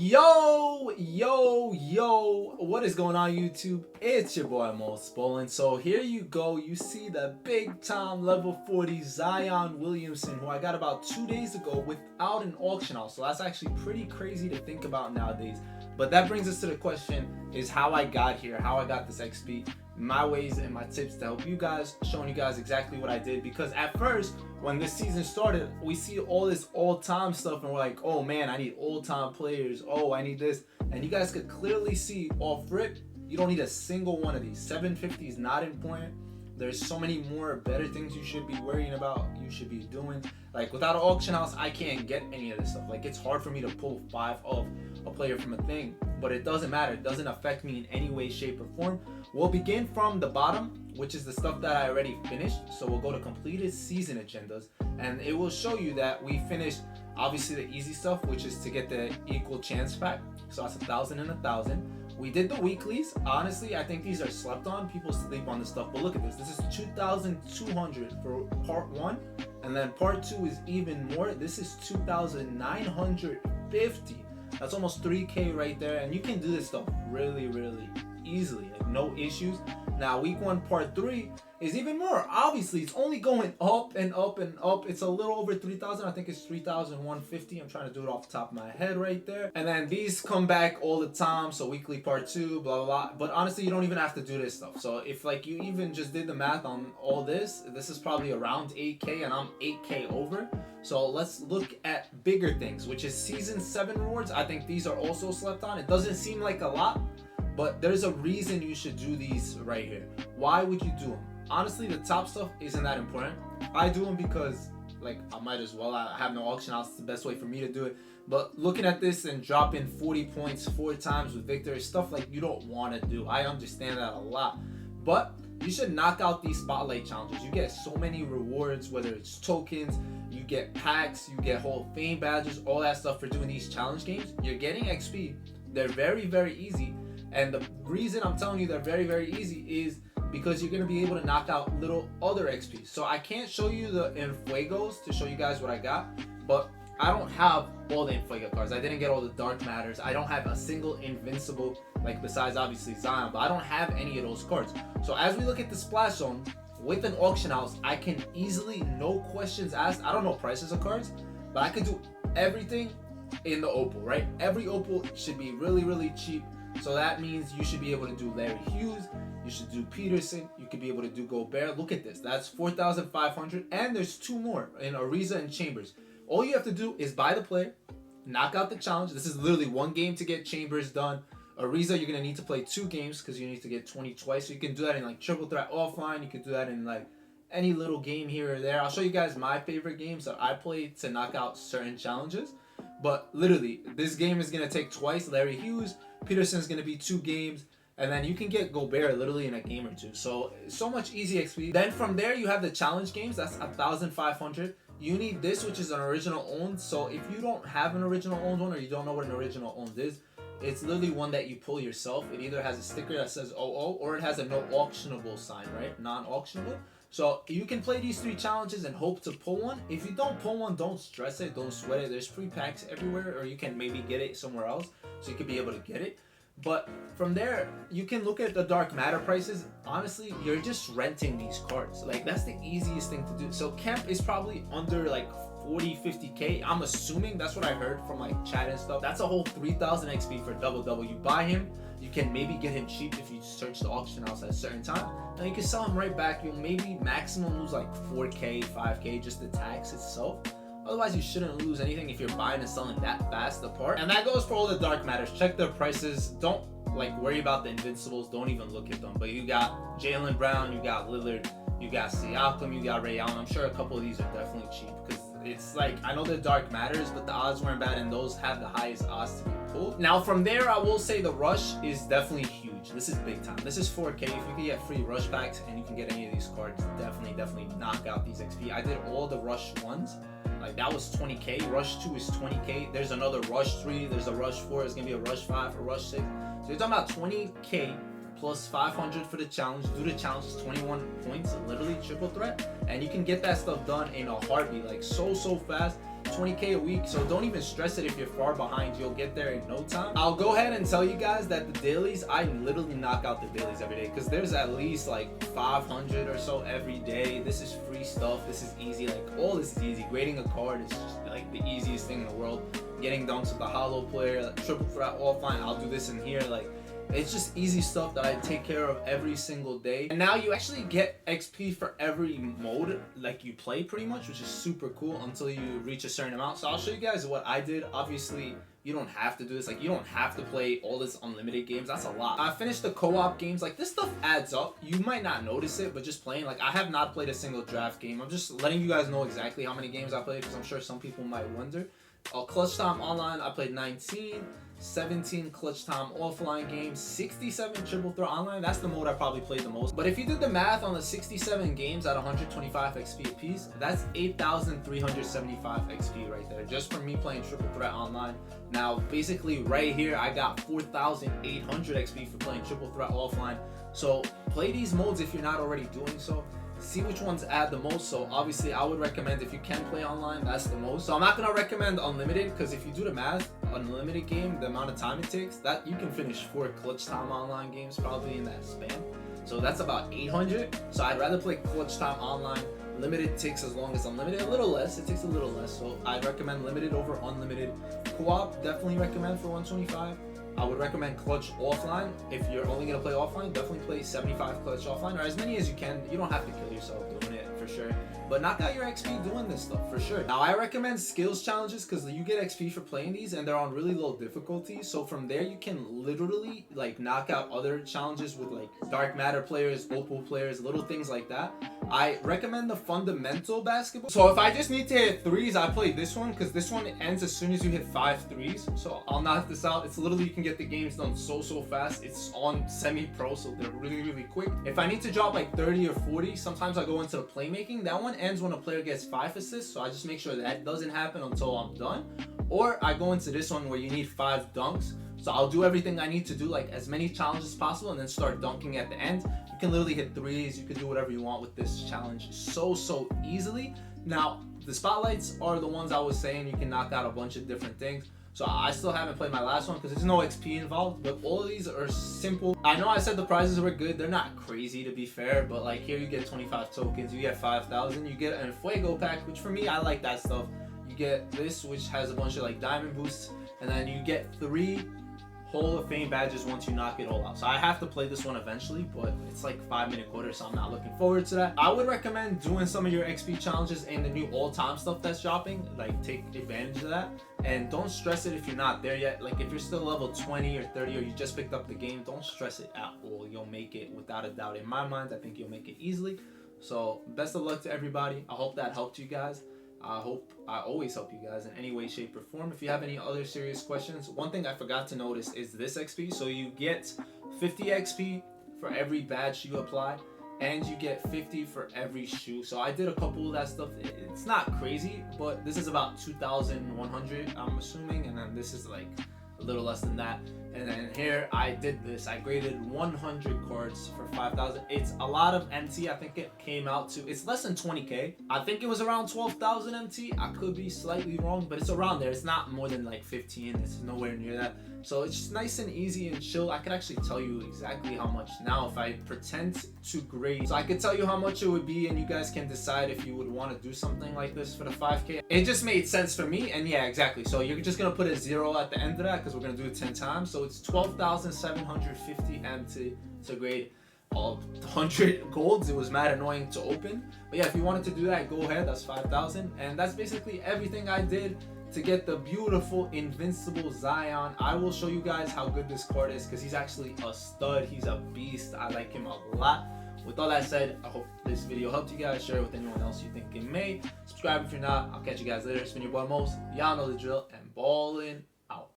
Yo, what is going on, YouTube? It's your boy Mosballin. So here you go, you see the big time level 40 Zion Williamson, who I got about 2 days ago without an auction house. So that's actually pretty crazy to think about nowadays. But that brings us to the question, is how I got here, how I got this XP, my ways and my tips to help you guys, showing you guys exactly what I did. Because at first, when this season started, we see all this all-time stuff and we're like, oh man, I need all-time players, oh I need this. And you guys could clearly see off rip, you don't need a single one of these. 750 is not important. There's so many more better things you should be worrying about, you should be doing. Like without an auction house, I can't get any of this stuff. Like it's hard for me to pull 5 of a player from a thing, but it doesn't matter. It doesn't affect me in any way, shape, or form. We'll begin from the bottom, which is the stuff that I already finished. So we'll go to completed season agendas, and it will show you that we finished obviously the easy stuff, which is to get the equal chance pack. So that's 1,000 and 1,000. We did the weeklies. Honestly, I think these are slept on. People sleep on this stuff, but look at this. This is 2,200 for part 1, and then part 2 is even more. This is 2,950. That's almost 3K right there, and you can do this stuff really easily, like no issues. Now week 1 part 3 is even more. Obviously it's only going up and up and up. It's a little over 3,000. I think it's 3,150. I'm trying to do it off the top of my head right there. And then these come back all the time, so weekly part 2, blah blah. But honestly, you don't even have to do this stuff. So if like you even just did the math on all this is probably around 8K, and I'm 8K over. So let's look at bigger things, which is season 7 rewards. I think these are also slept on. It doesn't seem like a lot, but there's a reason you should do these right here. Why would you do them? Honestly, the top stuff isn't that important. I do them because like I might as well. I have no auction house. It's the best way for me to do it. But looking at this and dropping 40 points 4 times with Victor is stuff like you don't want to do. I understand that a lot. But you should knock out these spotlight challenges. You get so many rewards, whether it's tokens, you get packs, you get Hall of Fame badges, all that stuff for doing these challenge games. You're getting XP. They're very easy. And the reason I'm telling you they're very easy is because you're going to be able to knock out little other XP. So I can't show you the Infuegos to show you guys what I got, but I don't have all the Infuego cards. I didn't get all the Dark Matters. I don't have a single Invincible, like besides obviously Zion, but I don't have any of those cards. So as we look at the Splash Zone, with an auction house, I can easily, no questions asked. I don't know prices of cards, but I could do everything in the Opal, right? Every Opal should be really cheap. So that means you should be able to do Larry Hughes, you should do Peterson, you could be able to do Gobert. Look at this, that's 4,500, and there's 2 more in Ariza and Chambers. All you have to do is buy the player, knock out the challenge. This is literally 1 game to get Chambers done. Ariza, you're gonna need to play 2 games because you need to get 20 twice. So you can do that in like triple threat offline. You can do that in like any little game here or there. I'll show you guys my favorite games that I play to knock out certain challenges. But literally, this game is gonna take twice. Larry Hughes, Peterson's gonna be 2 games, and then you can get Gobert literally in a game or 2. So much easy XP. Then from there you have the challenge games. That's 1,500. You need this, which is an original owned. So if you don't have an original owned one, or you don't know what an original owned is, it's literally one that you pull yourself. It either has a sticker that says OO, or it has a no auctionable sign, right? Non-auctionable. So you can play these 3 challenges and hope to pull one. If you don't pull one, don't stress it, don't sweat it. There's free packs everywhere, or you can maybe get it somewhere else, so you could be able to get it. But from there, you can look at the Dark Matter prices. Honestly, you're just renting these cards. Like that's the easiest thing to do. So Kemp is probably under like 40-50K. I'm assuming, that's what I heard from like chat and stuff. That's a whole 3,000 XP for double. You buy him, you can maybe get him cheap if you search the auction house at a certain time, and you can sell him right back. You'll maybe maximum lose like 4K, 5K, just the tax itself. Otherwise, you shouldn't lose anything if you're buying and selling that fast apart. And that goes for all the Dark Matters. Check their prices. Don't like worry about the Invincibles. Don't even look at them. But you got Jaylen Brown, you got Lillard, you got Siakam, you got Ray Allen. I'm sure a couple of these are definitely cheap because it's like, I know they're Dark Matters, but the odds weren't bad, and those have the highest odds to be pulled. Now from there, I will say the Rush is definitely huge. This is big time. This is 4K. If you can get free Rush packs and you can get any of these cards, definitely knock out these XP. I did all the Rush ones. Like that was 20K. Rush 2 is 20K. There's another Rush 3. There's a Rush 4. It's gonna be a Rush 5, a Rush 6. So you're talking about 20K plus 500 for the challenge. Do the challenge is 21 points, literally triple threat, and you can get that stuff done in a heartbeat, like so fast. 20k a week, so don't even stress it if you're far behind. You'll get there in no time. I'll go ahead and tell you guys that the dailies, I literally knock out the dailies every day, because there's at least like 500 or so every day. This is free stuff. This is easy. Like, all this is easy. Grading a card is just like the easiest thing in the world. Getting dunks with the hollow player, like, triple threat offline, I'll do this in here. Like, it's just easy stuff that I take care of every single day. And now you actually get XP for every mode like you play pretty much, which is super cool until you reach a certain amount. So I'll show you guys what I did. Obviously, you don't have to do this. Like, you don't have to play all this unlimited games. That's a lot. I finished the co-op games. Like, this stuff adds up. You might not notice it, but just playing, like, I have not played a single draft game. I'm just letting you guys know exactly how many games I played, because I'm sure some people might wonder. Clutch Time Online, I played 19. 17 Clutch Time offline games, 67 Triple Threat online. That's the mode I probably played the most. But if you did the math on the 67 games at 125 XP apiece, that's 8,375 XP right there, just from me playing Triple Threat online. Now, basically right here, I got 4,800 XP for playing Triple Threat offline. So play these modes if you're not already doing so. See which ones add the most. So obviously I would recommend, if you can play online, that's the most. So I'm not gonna recommend unlimited, because if you do the math, unlimited game, the amount of time it takes, that you can finish 4 Clutch Time online games probably in that span. So that's about 800. So I'd rather play Clutch Time online. Limited takes as long as unlimited, a little less. It takes a little less. So I'd recommend limited over unlimited. Co-op, definitely recommend for 125. I would recommend Clutch offline. If you're only gonna play offline, definitely play 75 Clutch offline, or as many as you can. You don't have to kill yourself doing it, for sure. But knock out your XP doing this stuff, for sure. Now, I recommend skills challenges, because you get XP for playing these, and they're on really low difficulty. So from there, you can literally like knock out other challenges with like Dark Matter players, Opal players, little things like that. I recommend the fundamental basketball. So if I just need to hit threes, I play this one, because this one ends as soon as you hit 5 threes. So I'll knock this out. It's literally, you can get the games done so fast. It's on semi-pro, so they're really quick. If I need to drop like 30 or 40, sometimes I go into the playmaking. That one ends when a player gets 5 assists, so I just make sure that doesn't happen until I'm done. Or I go into this one where you need 5 dunks. So I'll do everything I need to do, like as many challenges as possible, and then start dunking at the end. You can literally hit threes. You can do whatever you want with this challenge so easily. Now, the spotlights are the ones I was saying you can knock out a bunch of different things. So I still haven't played my last one because there's no XP involved, but all of these are simple. I know I said the prizes were good. They're not crazy, to be fair, but like here you get 25 tokens, you get 5,000, you get a Fuego pack, which for me, I like that stuff. You get this, which has a bunch of like diamond boosts, and then you get 3 Hall of Fame badges once you knock it all out. So I have to play this one eventually, but it's like 5-minute quarter, so I'm not looking forward to that. I would recommend doing some of your XP challenges and the new all-time stuff that's dropping. Like, take advantage of that, and don't stress it if you're not there yet. Like, if you're still level 20 or 30 or you just picked up the game, don't stress it at all. You'll make it without a doubt. In my mind, I think you'll make it easily. So best of luck to everybody. I hope that helped you guys. I hope I always help you guys in any way, shape, or form. If you have any other serious questions, one thing I forgot to notice is this XP. So you get 50 XP for every badge you apply, and you get 50 for every shoe. So I did a couple of that stuff. It's not crazy, but this is about 2,100, I'm assuming, and then this is like a little less than that. And then here I did this. I graded 100 cards for 5,000. It's a lot of MT. I think it came out to, it's less than 20k. I think it was around 12,000 MT. I could be slightly wrong, but it's around there. It's not more than like 15. It's nowhere near that. So it's just nice and easy and chill. I could actually tell you exactly how much now if I pretend to grade. So I could tell you how much it would be, and you guys can decide if you would want to do something like this for the 5k. It just made sense for me, and yeah, exactly. So you're just gonna put a 0 at the end of that because we're gonna do it 10 times. So it's 12,750 MT to grade all 100 golds. It was mad annoying to open, but yeah, if you wanted to do that, go ahead. That's 5,000, and that's basically everything I did to get the beautiful Invincible Zion. I will show you guys how good this card is because he's actually a stud. He's a beast. I like him a lot. With all that said, I hope this video helped you guys. Share it with anyone else you think it may. Subscribe if you're not. I'll catch you guys later. It's been your boy Mos. Y'all know the drill, and ballin'.